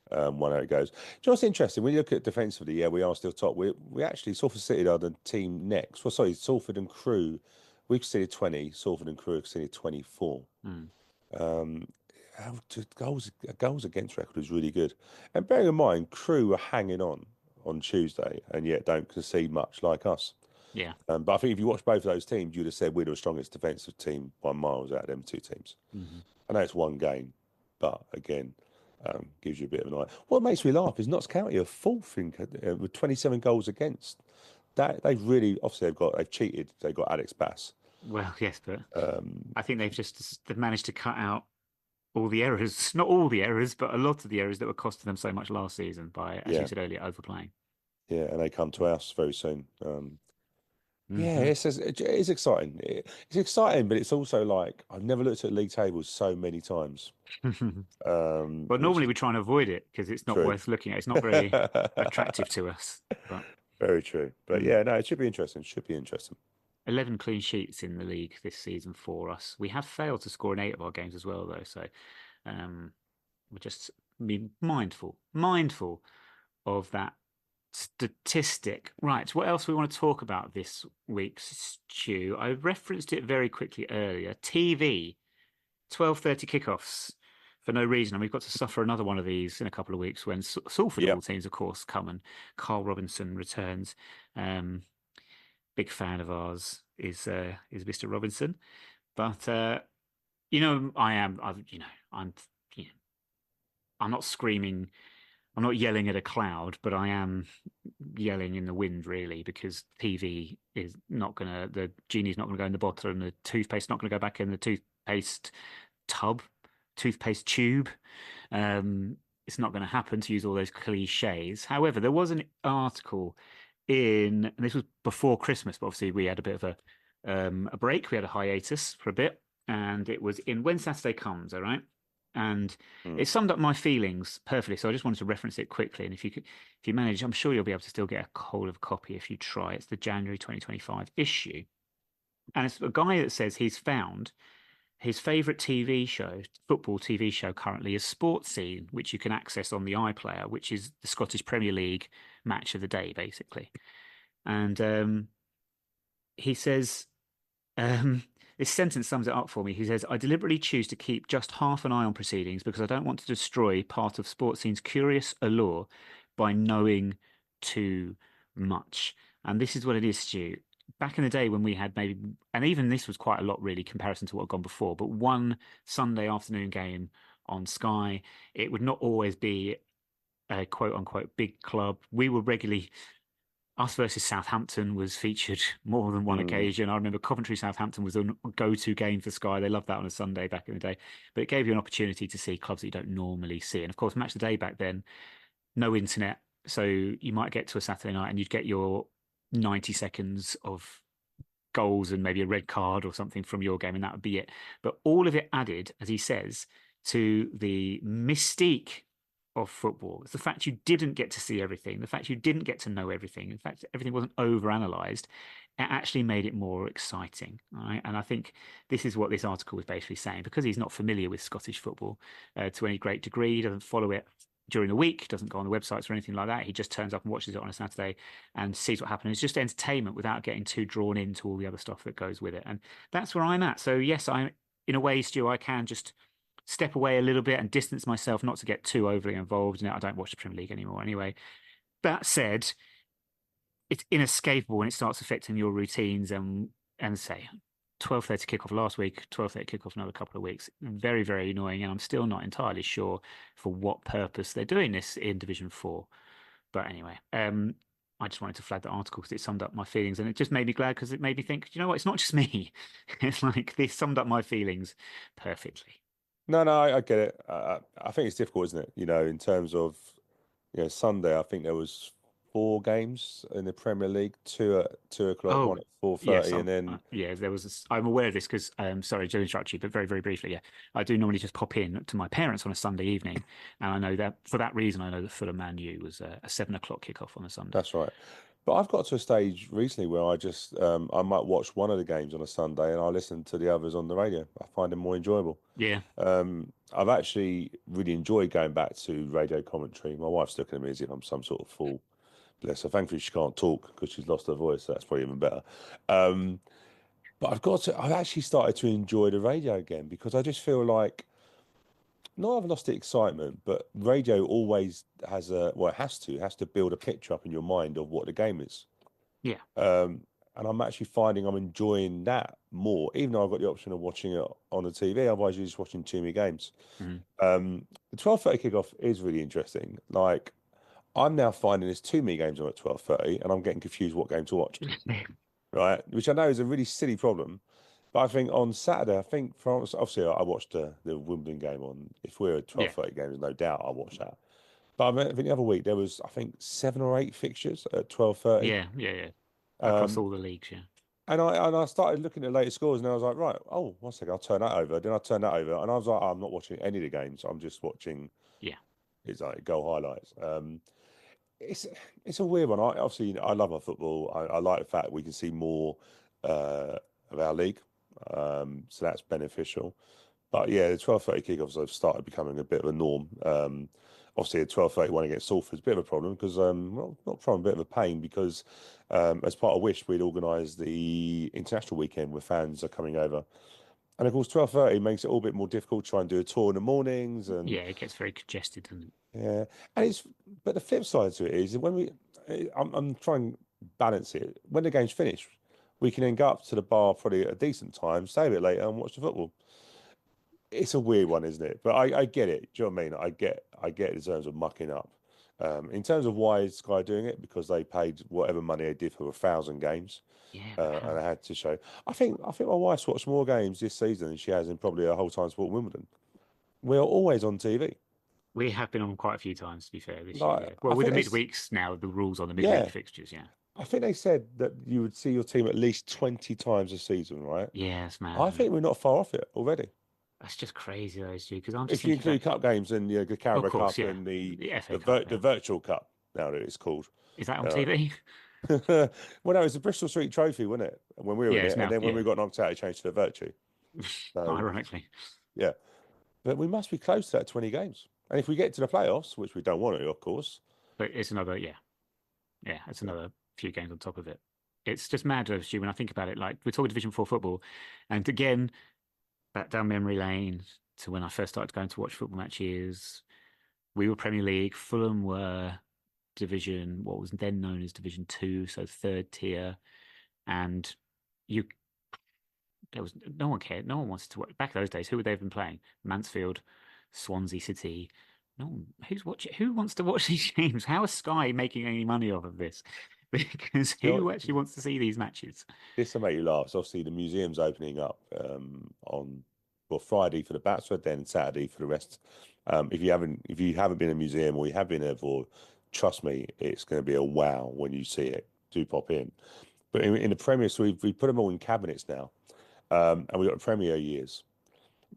one how it goes. Do you know what's interesting? When you look at defensively, yeah, we are still top. We actually Salford City are the team next. Well, sorry, Salford and Crewe. We've conceded 20. Salford and Crewe have conceded 24. Um, goals against record is really good. And bearing in mind, Crewe are hanging on Tuesday, and yet don't concede much like us. Yeah. But I think if you watch both of those teams, you'd have said we're the strongest defensive team by miles out of them two teams. I know it's one game, but again, gives you a bit of an idea. What makes me laugh is Notts County are fourth with 27 goals against. That they've really obviously they've cheated. They've got Alex Bass. Well, yes, but I think they've managed to cut out all the errors, not all the errors, but a lot of the errors that were costing them so much last season by, as you said earlier, overplaying. Yeah, and they come to us very soon. Yeah, it's exciting. It's exciting, but it's also like I've never looked at league tables so many times. Well, Which normally is we try and avoid it because it's not true. worth looking at. It's not very attractive to us. But Very true. But yeah, no, it should be interesting. Should be interesting. 11 clean sheets in the league this season for us. We have failed to score in 8 of our games as well, though. So we're just be mindful of that statistic. Right. What else we want to talk about this week, Stu? I referenced it very quickly earlier. TV, 12:30 kickoffs for no reason. And we've got to suffer another one of these in a couple of weeks when Salford, of all teams, of course, come and Carl Robinson returns. big fan of ours is Mr. Robinson. But I am. You know, I'm not screaming. I'm not yelling at a cloud, but I am yelling in the wind, really, because TV is not gonna. The genie's not gonna go in the bottle, and the toothpaste's not gonna go back in the toothpaste tub, toothpaste tube. It's not going to happen, to use all those cliches. However, there was an article and this was before Christmas, but obviously we had a bit of a break. We had a hiatus for a bit, and it was in When Saturday Comes, all right? And Mm. it summed up my feelings perfectly. So I just wanted to reference it quickly. And if you manage, I'm sure you'll be able to still get a hold of a copy if you try. It's the January 2025 issue. And it's a guy that says he's found his favourite TV show, football TV show currently, is Sports Scene, which you can access on the iPlayer, which is the Scottish Premier League match of the day, basically. And he says, um, this sentence sums it up for me. He says, I deliberately choose to keep just half an eye on proceedings because I don't want to destroy part of Sports Scene's curious allure by knowing too much. And this is what it is, Stu. Back in the day when we had maybe, and even this was quite a lot really, comparison to what had gone before, but one Sunday afternoon game on Sky, it would not always be a quote unquote big club. We were regularly us versus Southampton was featured more than one Mm. occasion. I remember Coventry Southampton was a go-to game for Sky. They loved that on a Sunday back in the day. But it gave you an opportunity to see clubs that you don't normally see. And of course, Match of the Day back then, no internet. So you might get to a Saturday night and you'd get your 90 seconds of goals and maybe a red card or something from your game, and that would be it. But all of it added, as he says, to the mystique of football. It's the fact you didn't get to see everything, the fact you didn't get to know everything, in fact, everything wasn't overanalyzed. It actually made it more exciting. Right? And I think this is what this article was basically saying, because he's not familiar with Scottish football to any great degree, he doesn't follow it during the week, doesn't go on the websites or anything like that. He just turns up and watches it on a Saturday and sees what happens. It's just entertainment without getting too drawn into all the other stuff that goes with it. And that's where I'm at. So yes, I'm in a way, Stu, I can just step away a little bit and distance myself, not to get too overly involved in it. I don't watch the Premier League anymore anyway. That said, it's inescapable when it starts affecting your routines and say 12:30 kickoff last week, 12:30 kickoff another couple of weeks. Very, very annoying, and I'm still not entirely sure for what purpose they're doing this in Division 4. But anyway, I just wanted to flag that article because it summed up my feelings, and it just made me glad because it made me think, you know what, it's not just me. It's like this summed up my feelings perfectly. No, no, I get it. I think it's difficult, isn't it? In terms of Sunday, I think there was four games in the Premier League, two at 2 o'clock, Oh, one at 4:30, yes, and then yeah, there was. I'm aware of this because, sorry to interrupt you, but very, very briefly, yeah, I do normally just pop in to my parents on a Sunday evening, and I know that for that reason, I know that Fulham Man U was a 7 o'clock kickoff on a Sunday. that's right. But I've got to a stage recently where I might watch one of the games on a Sunday and I listen to the others on the radio. I find them more enjoyable. Yeah, I've actually really enjoyed going back to radio commentary. My wife's looking at me as if I'm some sort of fool. Bless her. Thankfully, she can't talk because she's lost her voice. So that's probably even better. Um, but I've actually started to enjoy the radio again because I just feel like, not I've lost the excitement, but radio always it has to build a picture up in your mind of what the game is. yeah, Um, and I'm actually finding I'm enjoying that more, even though I've got the option of watching it on the TV. Otherwise, you're just watching too many games. mhm. The 12:30 kickoff is really interesting. Like, I'm now finding there's too many games on at 12:30, and I'm getting confused what game to watch. Right, which I know is a really silly problem. But I think on Saturday, I think France. Obviously, I watched the Wimbledon game on. If we're a Yeah, 12:30 game, there's no doubt I'll watch that. But I think the other week there was, I think, 7 or 8 fixtures at 12:30. yeah, yeah, yeah. Across Um, all the leagues, yeah, and I started looking at later scores, and I was like, right, oh, one second, I'll turn that over. Then I turned that over, and I was like, oh, I'm not watching any of the games. I'm just watching. yeah, It's like goal highlights. It's it's a weird one. I love our football. I like the fact we can see more uh, of our league, so that's beneficial. But yeah, the 12:30 kickoffs have started becoming a bit of a norm. Obviously, a 12:31 against Salford is a bit of a problem because, well, not a problem, a bit of a pain because, as part of Wish, we'd organised the international weekend where fans are coming over, and of course, 12:30 makes it all a bit more difficult to try and do a tour in the mornings, and yeah. It gets very congested, and yeah, and but the flip side to it is when I'm trying to balance it when the game's finished. we can then go up to the bar probably at a decent time, stay a bit later, and watch the football. It's a weird one, isn't it? But I get it. Do you know what I mean? I get it in terms of mucking up. In terms of why is Sky doing it, because they paid whatever money they did for 1,000 games, Yeah, but how? and I had to show. I think my wife's watched more games this season than she has in probably a whole time sport Wimbledon. We're always on TV. We have been on quite a few times, to be fair, this year. Like Yeah. I Well, with think the they, midweeks now, the rules on the midweek yeah, fixtures. Yeah. I think they said that you would see your team at least 20 times a season, right? Yeah, it's mad, I isn't it? think we're not far off it already. That's just crazy, though, Stu, because I'm just If you thinking back. include cup games and the Of Carabao course, Cup yeah. and The FA Cup, the yeah. virtual cup now that it's called. Is that on Uh, TV? well, no, it's the Bristol Street Trophy, wasn't it? When we were Yeah, in it's it, and now, then when yeah. we got knocked out, it changed to the Virtue. So Ironically. yeah, but we must be close to that 20 games. And if we get to the playoffs, which we don't want to, of course. But it's another, yeah. Yeah, it's another few games on top of it. It's just mad, though, Stu, when I think about it. Like, we're talking Division 4 football. And again, back down memory lane to when I first started going to watch football matches. We were Premier League. Fulham were Division, what was then known as Division 2, so third tier. And you, there was no one cared. No one wanted to watch. Back in those days, who would they have been playing? Mansfield, Swansea City. No one, who's watching? Who wants to watch these games? How is Sky making any money off of this? Because You know, who actually wants to see these matches? this will make you laugh. So obviously, the museum's opening up on well Friday for the Bradford, then Saturday for the rest. If you haven't been in a museum or you have been there before, trust me, it's going to be a wow when you see it. Do pop in. But in the Premier, so we put them all in cabinets now, and we've got Premier years.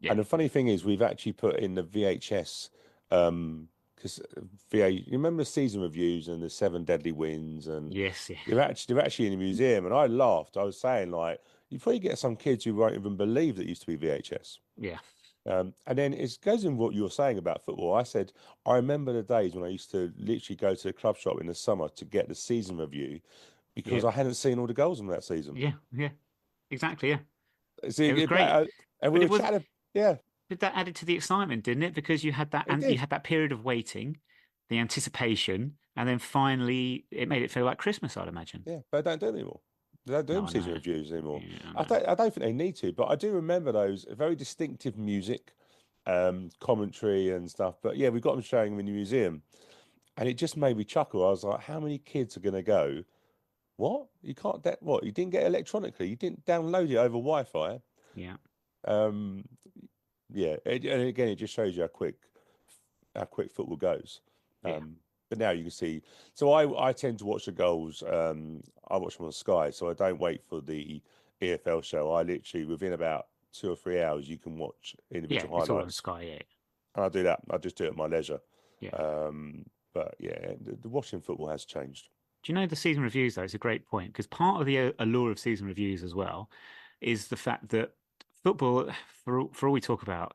Yeah. And the funny thing is, we've actually put in the VHS because you remember the season reviews and the seven deadly wins, and Yes. Yeah. they're actually in the museum. And I laughed. I was saying like, you probably get some kids who won't even believe that it used to be VHS. Yeah. And then it goes in what you were saying about football. I said I remember the days when I used to literally go to the club shop in the summer to get the season review Yeah. because I hadn't seen all the goals from that season. Yeah. Yeah. Exactly. Yeah. So It was great, and we but were it was. chatting. Yeah, But that added to the excitement, didn't it? Because you had that, it and you did. had that period of waiting, the anticipation, and then finally it made it feel like Christmas, I'd imagine. Yeah, but they don't do it anymore. They don't do No, them I season know. reviews anymore. Yeah, I I know. don't. I don't think they need to, but I do remember those very distinctive music, commentary and stuff. But yeah, we got them showing them in the museum, and it just made me chuckle. I was like, how many kids are going to go? What? You can't. What? You didn't get it electronically. You didn't download it over Wi-Fi. Yeah, Um, yeah, and again, it just shows you how quick football goes. yeah, But now you can see. So I tend to watch the goals. I watch them on Sky, so I don't wait for the EFL show. I literally within about 2 or 3 hours you can watch yeah. individual It's all on highlights, Sky. Yeah, and I do that. I just do it at my leisure. yeah. But yeah, the watching football has changed. Do you know the season reviews though? It's a great point because part of the allure of season reviews as well is the fact that football, for all we talk about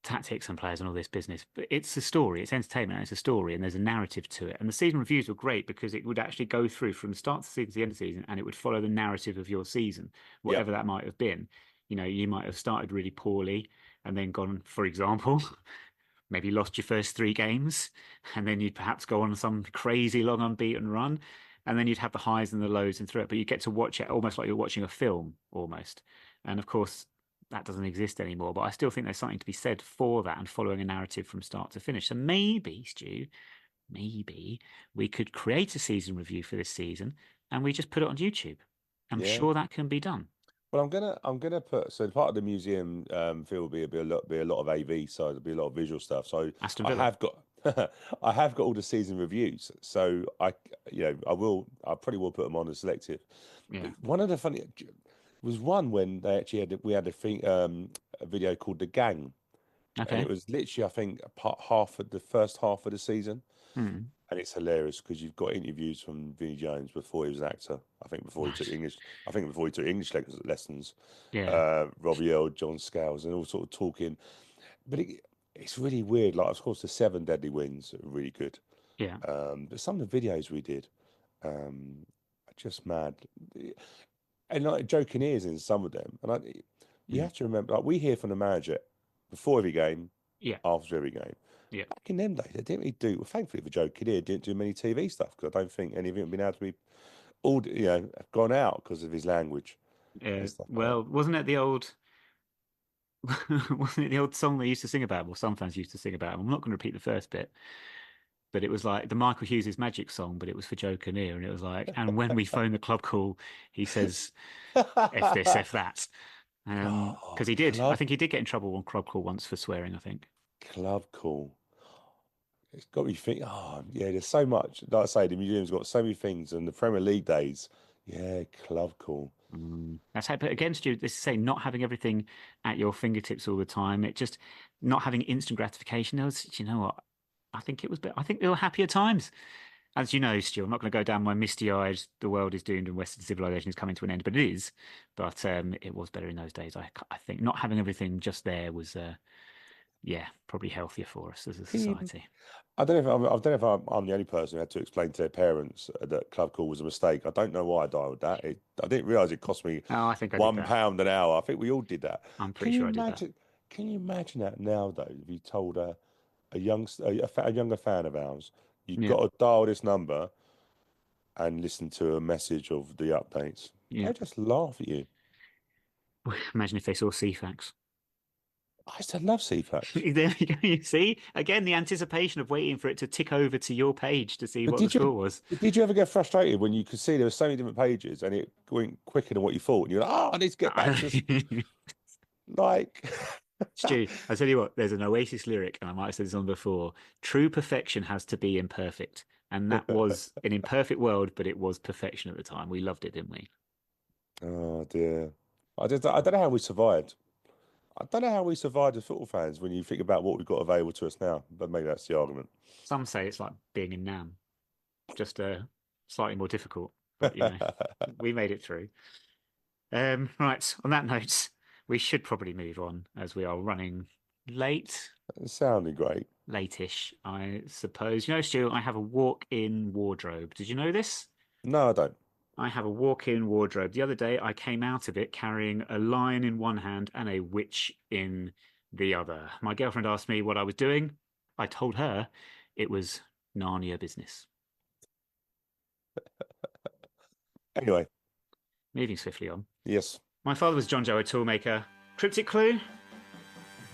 tactics and players and all this business, but it's a story, it's entertainment, and it's a story, and there's a narrative to it. And the season reviews were great because it would actually go through from the start of the season to the end of the season, and it would follow the narrative of your season, Yeah, whatever that might have been. You know, you might have started really poorly and then gone, for example, maybe lost your first three games, and then you'd perhaps go on some crazy long unbeaten run, and then you'd have the highs and the lows and through it. But you get to watch it almost like you're watching a film, almost. And of course, that doesn't exist anymore. But I still think there's something to be said for that and following a narrative from start to finish. So maybe, Stu, maybe we could create a season review for this season and we just put it on YouTube. I'm yeah. sure that can be done. Well, I'm gonna put so part of the museum feel will be a lot of AV, so there'll be a lot of visual stuff. So Aston I Villa. have got I have got all the season reviews. So I probably will put them on as selective. Yeah. But one of the funny was one when they actually we had a video called The Gang, and it Okay. was literally I think a half of the first half of the season. Hmm. And it's hilarious because you've got interviews from Vinnie Jones before he was an actor. I think before he took Nice. English. I think before he took English lessons. Yeah. Robbie Earl, John Scales, and all sort of talking. But it's really weird. Like, of course, the seven deadly wins are really good. Yeah. But some of the videos we did are just mad. And like joking ears in some of them. And you Mm. have to remember, like we hear from the manager before every game, Yeah. after every game. Yeah. Back in them days, they didn't really do. Well, thankfully for Joe Kinnear, didn't do many TV stuff because I don't think any of it had been able to be all have gone out because of his language and Yeah. stuff like that. Well, wasn't it the old wasn't it the old song they used to sing about? Well, some fans used to sing about. I'm not going to repeat the first bit, but it was like the Michael Hughes' Magic song, but it was for Joe Kinnear, and it was like, and when we phone the club call, he says, "F this, F that," Oh, because he did. I think he did get in trouble on club call once for swearing. I think. club call. It's got me think. Oh, yeah. There's so much. Like I say, the museum's got so many things, and the Premier League days. Yeah, club call. That's how, but again, Stu, this is saying not having everything at your fingertips all the time. It just not having instant gratification. There was, you know what? I think it was, I think there were happier times. As you know, Stu, I'm not going to go down my misty-eyed, the world is doomed and Western civilization is coming to an end, but it is. But it was better in those days. I think not having everything just there was, yeah, probably healthier for us as a Can you society. I don't know if I'm the only person who had to explain to their parents that club call was a mistake. I don't know why I dialed that. I didn't realise it cost me Oh, I think I did that. £1 an hour. I think we all did that. I'm Can pretty you sure I did that. imagine? Can you imagine that now though? If you told a younger fan of ours, you've Yeah, got to dial this number and listen to a message of the updates. yeah. They just laugh at you. Imagine if they saw CFAX. I used to love CFAX. There you go. You see, again, the anticipation of waiting for it to tick over to your page to see But what the score was. did you ever get frustrated when you could see there were so many different pages and it went quicker than what you thought? And you're like, oh, I need to get back to this. Like, Stu, I tell you what, there's an Oasis lyric, and I might have said this on before. True perfection has to be imperfect. And that was an imperfect world, but it was perfection at the time. We loved it, didn't we? oh dear. I don't know how we survived. I don't know how we survived as football fans when you think about what we've got available to us now. But maybe that's the argument. Some say it's like being in Nam, just slightly more difficult. But, you know, we made it through. Right, on that note, we should probably move on as we are running late, It sounded great. late-ish, I suppose. You know, Stu, I have a walk-in wardrobe. Did you know this? No, I don't. I have a walk-in wardrobe. The other day, I came out of it carrying a lion in one hand and a witch in the other. My girlfriend asked me what I was doing. I told her it was Narnia business. Anyway, Moving swiftly on. yes. My father was John Joe, a toolmaker. Cryptic clue?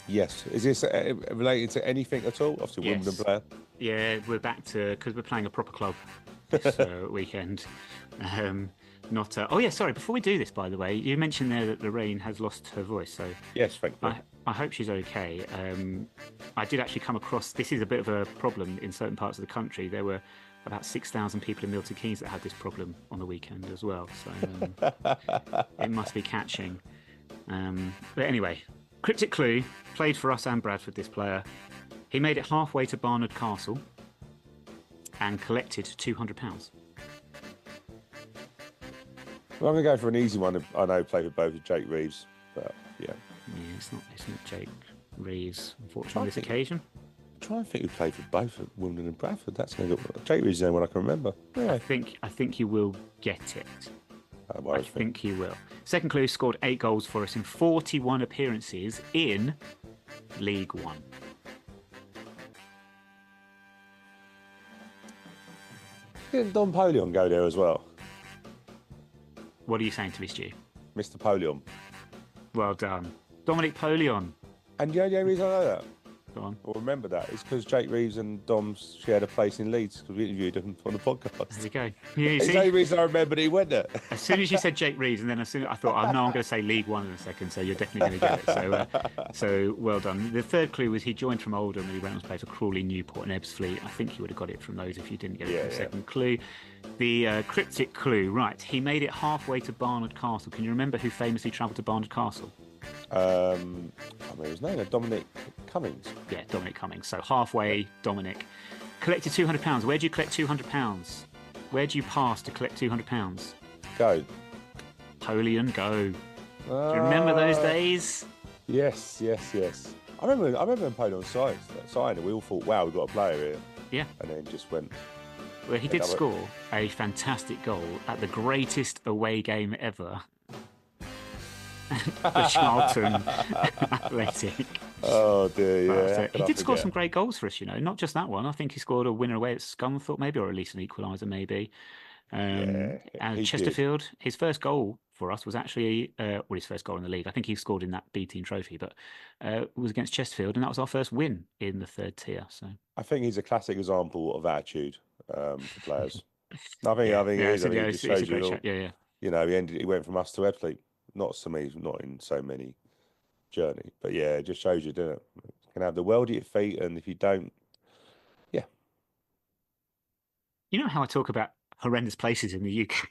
Yes. Is this related to anything at all? Obviously, Yes. Wimbledon player. Yeah, we're back to, because we're playing a proper club this weekend. Not. Oh yeah, sorry. Before we do this, by the way, you mentioned there that Lorraine has lost her voice, so Yes, thank you. I hope she's okay. I did actually come across. This is a bit of a problem in certain parts of the country. There were about 6,000 people in Milton Keynes that had this problem on the weekend as well. So it must be catching. But anyway, cryptic clue. Played for us and Bradford. This player. He made it halfway to Barnard Castle and collected £200. Well, I'm going to go for an easy one. I know played for both of Jake Reeves, but yeah. Yeah, it's not Jake Reeves, unfortunately, on this occasion. Try and think who played for both at Wimbledon and Bradford. That's going to go. Jake Reeves is the only one I can remember. Yeah. I think you will get it. I think you will. Second clue, scored 8 goals for us in 41 appearances in League One. Didn't Don Polion go there as well? What are you saying to me, Stu? Mr. Polion. Well done. Dominic Polion. And the only reason I know that, Go on. or remember that, is because Jake Reeves and Dom shared a place in Leeds because we interviewed him on the podcast. There you go. Yeah, you It's see? the only reason I remember that he went there. As soon as you said Jake Reeves, and then as soon I thought, oh no, I'm going to say League One in a second, so you're definitely going to get it. So well done. The third clue was he joined from Oldham and he went on to play for Crawley, Newport, and Ebbsfleet. I think you would have got it from those if you didn't get it from the second clue. The cryptic clue, right? He made it halfway to Barnard Castle. Can you remember who famously travelled to Barnard Castle? I can't remember his name. Dominic Cummings. Yeah, Dominic Cummings. So halfway, Dominic. Collected £200. Where do you collect £200? Where do you pass to collect £200? Go. Polion Go. Do you remember those days? Yes. I remember when Polion signed and we all thought, wow, we've got a player here. Yeah. And then just went. Well, he did score a fantastic goal at the greatest away game ever. For Charlton Athletic. Oh dear, yeah. He did score some great goals for us, you know. Not just that one. I think he scored a winner away at Scunthorpe, maybe, or at least an equaliser, maybe. he did. Chesterfield, his first goal for us was actually, his first goal in the league. I think he scored in that B Team trophy, but was against Chesterfield, and that was our first win in the third tier. So I think he's a classic example of attitude for players. I think it is. I mean, it just it's a shows great you. chat. Yeah, You know, he went from us to Bletchley. Not so many, not in so many journey, but yeah, it just shows you, doesn't it? You can have the world at your feet, and if you don't, yeah. you know how I talk about horrendous places in the UK.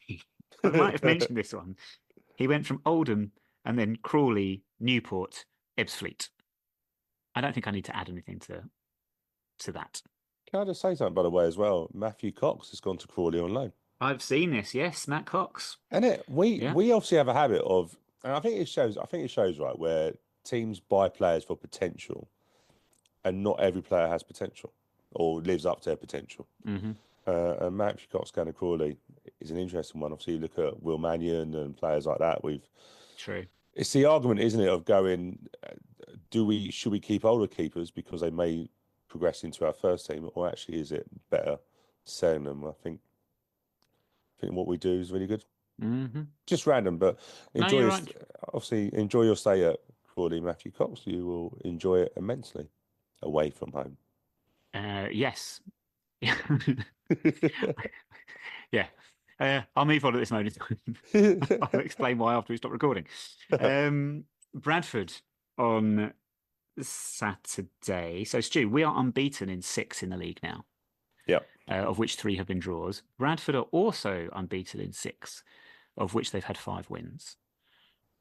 I might have mentioned this one. He went from Oldham and then Crawley, Newport, Ebbsfleet. I don't think I need to add anything to that. Can I just say something, by the way, as well? Matthew Cox has gone to Crawley on loan. I've seen this, yes, Matt Cox. And Yeah. we obviously have a habit of, and I think it shows right where teams buy players for potential, and not every player has potential or lives up to their potential. Mm-hmm. And Matthew Cox going to Crawley is an interesting one. Obviously, you look at Will Mannion and players like that. True. It's the argument, isn't it, of going, should we keep older keepers because they may progress into our first team, or actually is it better selling them? I think what we do is really good. Mm-hmm. Just random, but No, enjoy you're your, right. obviously enjoy your stay at Crawley, Matthew Cox. You will enjoy it immensely away from home. Yes. Yeah. I'll move on at this moment. I'll explain why after we stop recording. Bradford on Saturday. So, Stu, we are unbeaten in 6 in the league now. Yeah. Of which 3 have been draws. Bradford are also unbeaten in 6, of which they've had 5 wins.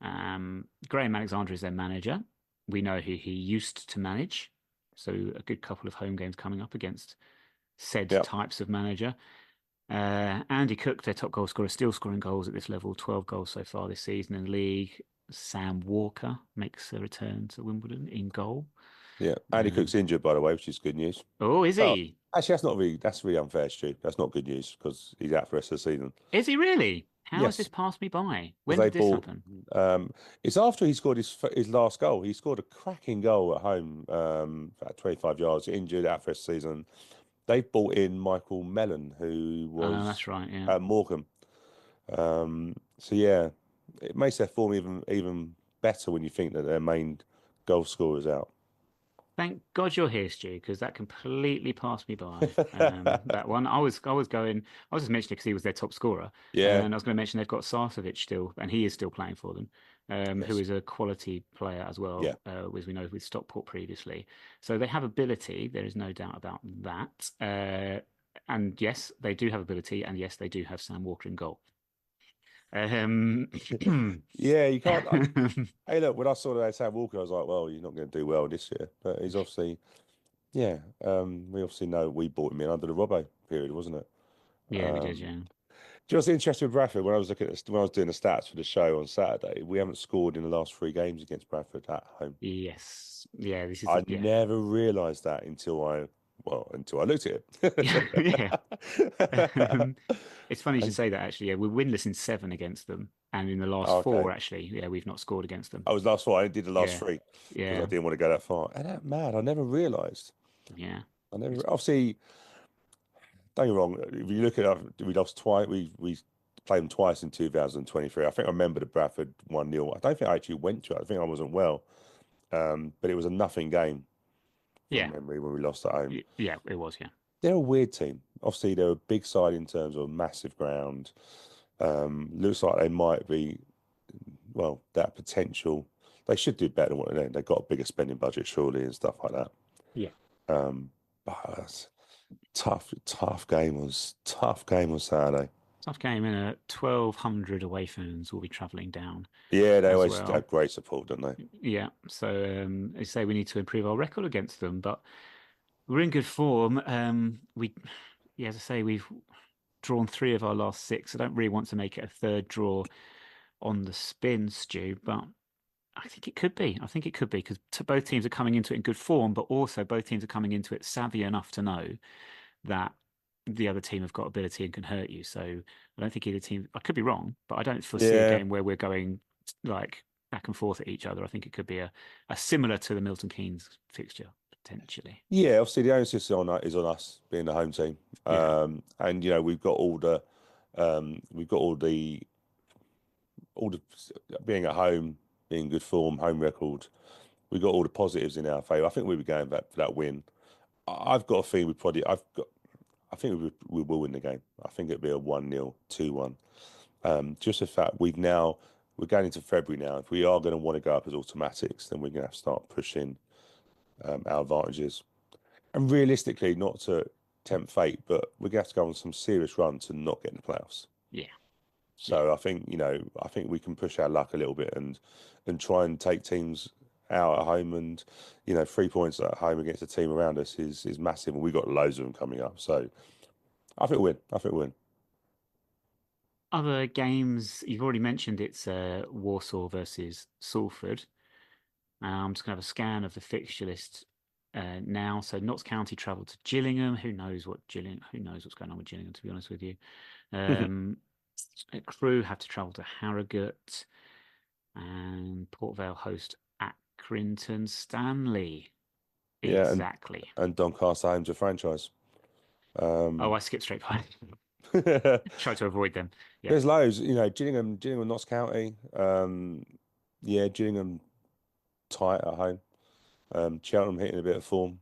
Graham Alexander is their manager. We know who he used to manage. So a good couple of home games coming up against said types of manager. Andy Cook, their top goal scorer, still scoring goals at this level, 12 goals so far this season in the league. Sam Walker makes a return to Wimbledon in goal. Yeah, Andy Cook's injured, by the way, which is good news. Oh, is he? Actually, that's really unfair, Stu. That's not good news because he's out for the rest of the season. Is he really? How has Yes. this passed me by? When did this happen? It's after he scored his last goal. He scored a cracking goal at home, about 25 yards, injured out for the season. They brought in Michael Mellon, who was that's right, yeah. at Morecambe. So yeah, it makes their form even better when you think that their main goal scorer is out. Thank God you're here, Stu, because that completely passed me by. That one, I was just mentioning it because he was their top scorer. Yeah. And I was going to mention they've got Sarcevic still, and he is still playing for them, Yes. who is a quality player as well, Yeah. as we know with Stockport previously. So they have ability. There is no doubt about that. And yes, they do have ability, and yes, they do have Sam Walker in goal. Yeah, you can't. Hey, look, when I saw that Sam Walker, I was like, well, you're not going to do well this year. But he's obviously, yeah. We obviously know we bought him in under the Robbo period, wasn't it? Yeah, we did, yeah. Do you know what's interesting with Bradford? When I was doing the stats for the show on Saturday, we haven't scored in the last 3 games against Bradford at home. Yes, yeah. I never realised that until I looked at it. Yeah. It's funny you should say that, actually. Yeah, we're winless in 7 against them, and in the last 4, actually, yeah, we've not scored against them. I was last 4. I did the last 3 because I didn't want to go that far. And that mad, I never realised. Yeah, obviously. Don't get me wrong. If you look at it, we lost twice. We played them twice in 2023. I think I remember the Bradford 1-0. I don't think I actually went to it. I think I wasn't well. But it was a nothing game from memory when we lost at home. Yeah, it was. Yeah, they're a weird team. Obviously, they're a big side in terms of massive ground. Looks like they might be, well, that potential. They should do better than what they're doing. They've got a bigger spending budget, surely, and stuff like that. Yeah. But tough game on Saturday. Tough game, and 1,200 away fans will be travelling down. Yeah, they always have great support, don't they? Yeah, so they say we need to improve our record against them, but we're in good form. As I say, we've drawn 3 of our last 6. I don't really want to make it a 3rd draw on the spin, Stu, but I think it could be. Because both teams are coming into it in good form, but also both teams are coming into it savvy enough to know that the other team have got ability and can hurt you. So I don't think either team. I could be wrong, but I don't foresee a game where we're going like back and forth at each other. I think it could be a similar to the Milton Keynes fixture potentially. Yeah, obviously the onus is on us being the home team, and we've got all the We've got all the being at home, being in good form, home record. We've got all the positives in our favour. I think we'll be going back for that win. I've got a feeling I think we will win the game. I think it'll be a 1-0, 2-1. Just the fact we're going into February now. If we are going to want to go up as automatics, then we're going to have to start pushing our advantages. And realistically, not to tempt fate, but we're going to have to go on some serious run to not get in the playoffs. Yeah. So I think, I think we can push our luck a little bit and try and take teams out at home, and 3 points at home against a team around us is massive, and we've got loads of them coming up. So I think we'll win. I think we'll win. Other games, you've already mentioned it's Warsaw versus Salford. I'm just going to have a scan of the fixture list now. So Notts County travel to Gillingham. Who knows what's going on with Gillingham, to be honest with you. Crewe have to travel to Harrogate, and Port Vale host Accrington Stanley. Yeah, Exactly. And Doncaster home's a franchise. Oh, I skipped straight by. Try to avoid them. Yeah. There's loads, Gillingham, Notts County. Yeah, Gillingham tight at home. Cheltenham hitting a bit of form.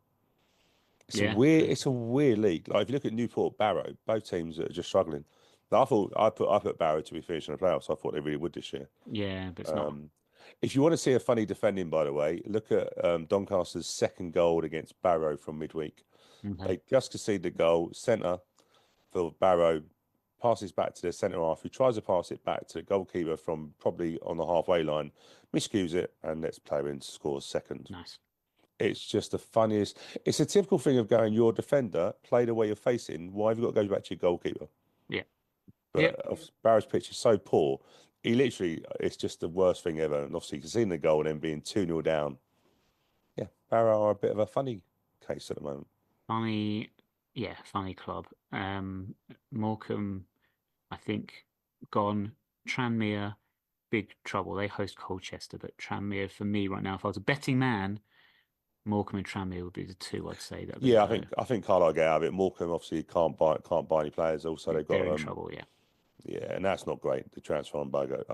It's a weird league. Like if you look at Newport, Barrow, both teams are just struggling. Now, I put Barrow to be finishing the playoffs. I thought they really would this year. Yeah, but it's not. If you want to see a funny defending, by the way, look at Doncaster's second goal against Barrow from midweek. Okay. They just conceded the goal, centre for Barrow, passes back to the centre half, who tries to pass it back to the goalkeeper from probably on the halfway line, miscues it, and lets player in, scores second. Nice. It's just the funniest. It's a typical thing of going, your defender, play the way you're facing. Why have you got to go back to your goalkeeper? Yeah. But Barrow's pitch is so poor. It's just the worst thing ever. And obviously, conceding the goal and then being 2-0 down. Yeah, Barrow are a bit of a funny case at the moment. Funny club. Morecambe, I think, gone. Tranmere, big trouble. They host Colchester, but Tranmere, for me right now, if I was a betting man, Morecambe and Tranmere would be the two I'd say that. Yeah, I think Carlisle get out of it. Morecambe obviously can't buy any players. Also, they've got they're in trouble. Yeah. Yeah, and that's not great. The transfer embargo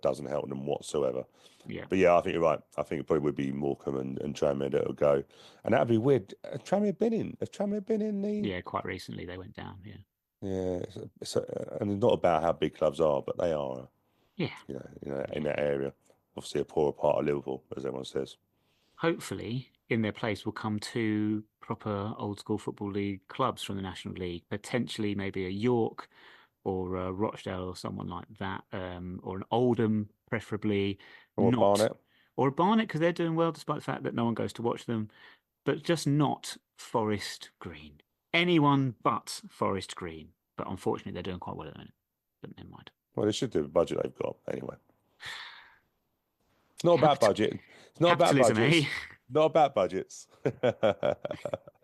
doesn't help them whatsoever. Yeah. But yeah, I think you're right. I think it probably would be Morecambe and Tranmere that will go, and that'd be weird. Have Tranmere been in the? Yeah, quite recently they went down. Yeah. Yeah, and it's not about how big clubs are, but they are. Yeah. In that area, obviously a poorer part of Liverpool, as everyone says. Hopefully, in their place will come two proper old school football league clubs from the National League, potentially maybe a York or a Rochdale or someone like that, or an Oldham, preferably, Or Barnet. Or a Barnet, because they're doing well despite the fact that no one goes to watch them, but just not Forest Green. Anyone but Forest Green. But unfortunately, they're doing quite well at the minute. But never mind. Well, they should do the budget they've got anyway. It's not about budget. It's not about budgets. Not about budgets.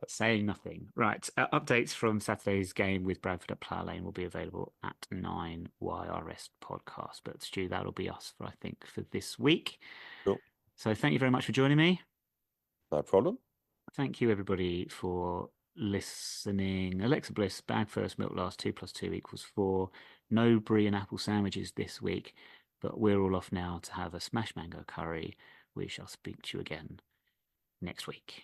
Saying nothing. Right. Updates from Saturday's game with Bradford at Plough Lane will be available at 9YRS podcast. But Stu, that'll be us for this week. Cool. So thank you very much for joining me. No problem. Thank you everybody for listening. Alexa Bliss, bag first, milk last, 2 + 2 = 4. No brie and apple sandwiches this week, but we're all off now to have a smash mango curry. We shall speak to you again next week.